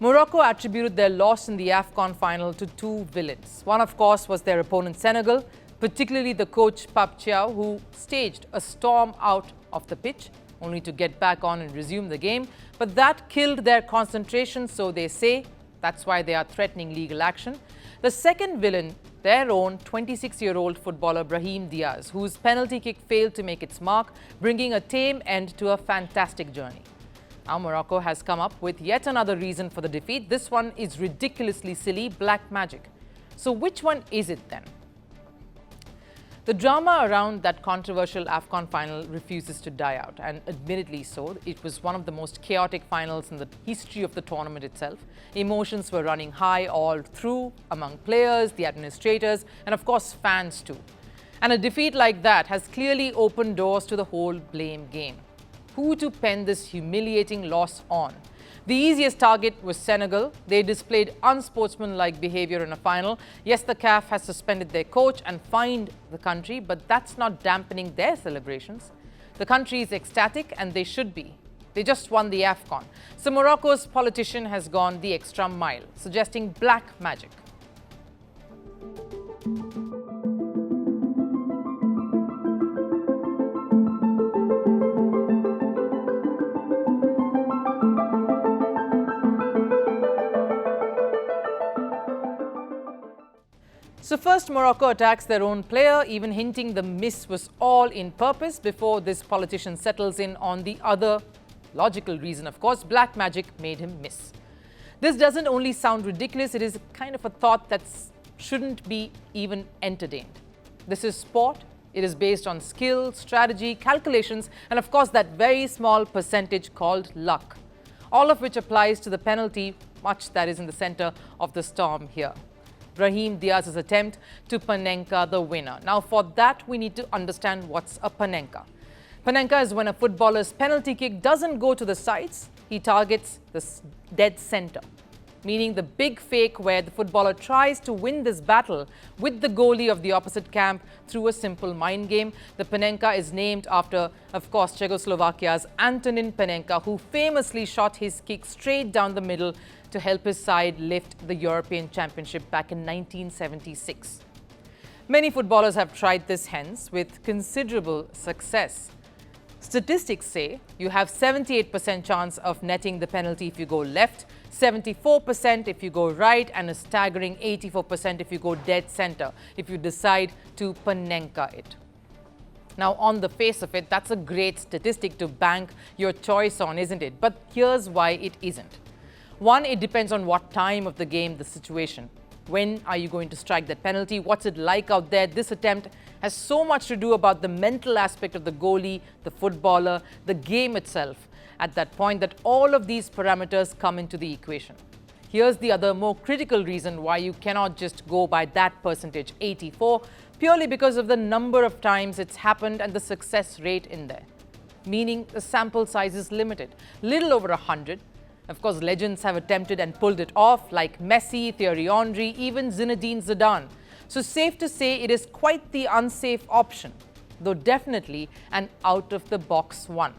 Morocco attributed their loss in the AFCON final to two villains. One, of course, was their opponent Senegal, particularly the coach Pape Thiaw, who staged a storm out of the pitch, only to get back on and resume the game. But that killed their concentration, so they say. That's why they are threatening legal action. The second villain, their own 26-year-old footballer Brahim Diaz, whose penalty kick failed to make its mark, bringing a tame end to a fantastic journey. Now Morocco has come up with yet another reason for the defeat. This one is ridiculously silly, black magic. So which one is it then? The drama around that controversial AFCON final refuses to die out, and admittedly so. It was one of the most chaotic finals in the history of the tournament itself. Emotions were running high all through among players, the administrators, and of course fans too. And a defeat like that has clearly opened doors to the whole blame game. Who to pen this humiliating loss on? The easiest target was Senegal. They displayed unsportsmanlike behavior in a final. Yes, the CAF has suspended their coach and fined the country, but that's not dampening their celebrations. The country is ecstatic, and they should be. They just won the AFCON. So Morocco's politician has gone the extra mile, suggesting black magic. So first, Morocco attacks their own player, even hinting the miss was all in purpose, before this politician settles in on the other logical reason. Of course, black magic made him miss. This doesn't only sound ridiculous, it is kind of a thought that shouldn't be even entertained. This is sport. It is based on skill, strategy, calculations, and of course that very small percentage called luck. All of which applies to the penalty, much that is in the center of the storm here. Brahim Diaz's attempt to Panenka the winner. Now, for that, we need to understand what's a Panenka. Panenka is when a footballer's penalty kick doesn't go to the sides, he targets the dead center, meaning the big fake where the footballer tries to win this battle with the goalie of the opposite camp through a simple mind game. The Panenka is named after, of course, Czechoslovakia's Antonin Panenka, who famously shot his kick straight down the middle to help his side lift the European Championship back in 1976. Many footballers have tried this, hence, with considerable success. Statistics say you have 78% chance of netting the penalty if you go left, 74% if you go right, and a staggering 84% if you go dead center, if you decide to Panenka it. Now, on the face of it, that's a great statistic to bank your choice on, isn't it? But here's why it isn't. One, it depends on what time of the game, the situation. When are you going to strike that penalty? What's it like out there? This attempt has so much to do about the mental aspect of the goalie, the footballer, the game itself. At that point, that all of these parameters come into the equation. Here's the other more critical reason why you cannot just go by that percentage, 84, purely because of the number of times it's happened and the success rate in there. Meaning the sample size is limited, little over 100. Of course, legends have attempted and pulled it off, like Messi, Thierry Henry, even Zinedine Zidane. So safe to say it is quite the unsafe option, though definitely an out-of-the-box one.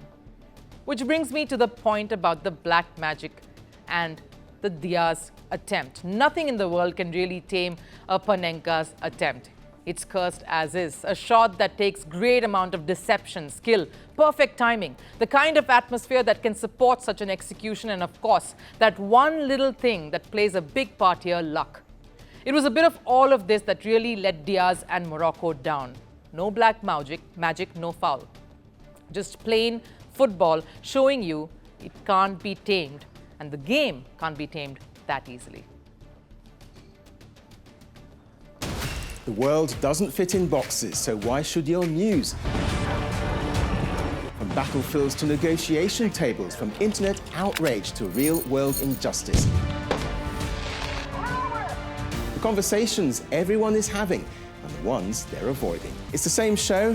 Which brings me to the point about the black magic and the Diaz attempt. Nothing in the world can really tame a Panenka's attempt. It's cursed as is, a shot that takes great amount of deception, skill, perfect timing, the kind of atmosphere that can support such an execution, and of course, that one little thing that plays a big part here, luck. It was a bit of all of this that really let Diaz and Morocco down. No black magic, no foul. Just plain football showing you it can't be tamed, and the game can't be tamed that easily. The world doesn't fit in boxes, so why should your news? From battlefields to negotiation tables, from internet outrage to real-world injustice. The conversations everyone is having and the ones they're avoiding. It's the same show,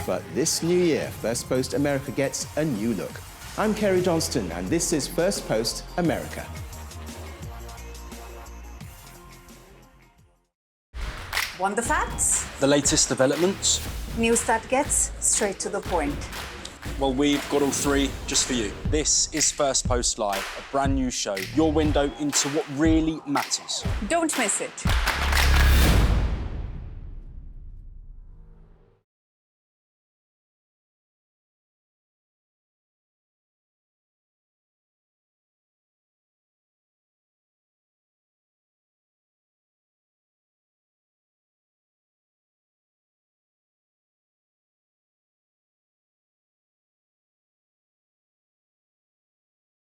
but this new year, Firstpost America gets a new look. I'm Kerry Johnston, and this is Firstpost America. Want the facts? The latest developments. News that gets straight to the point. Well, we've got all three just for you. This is First Post Live, a brand new show, your window into what really matters. Don't miss it.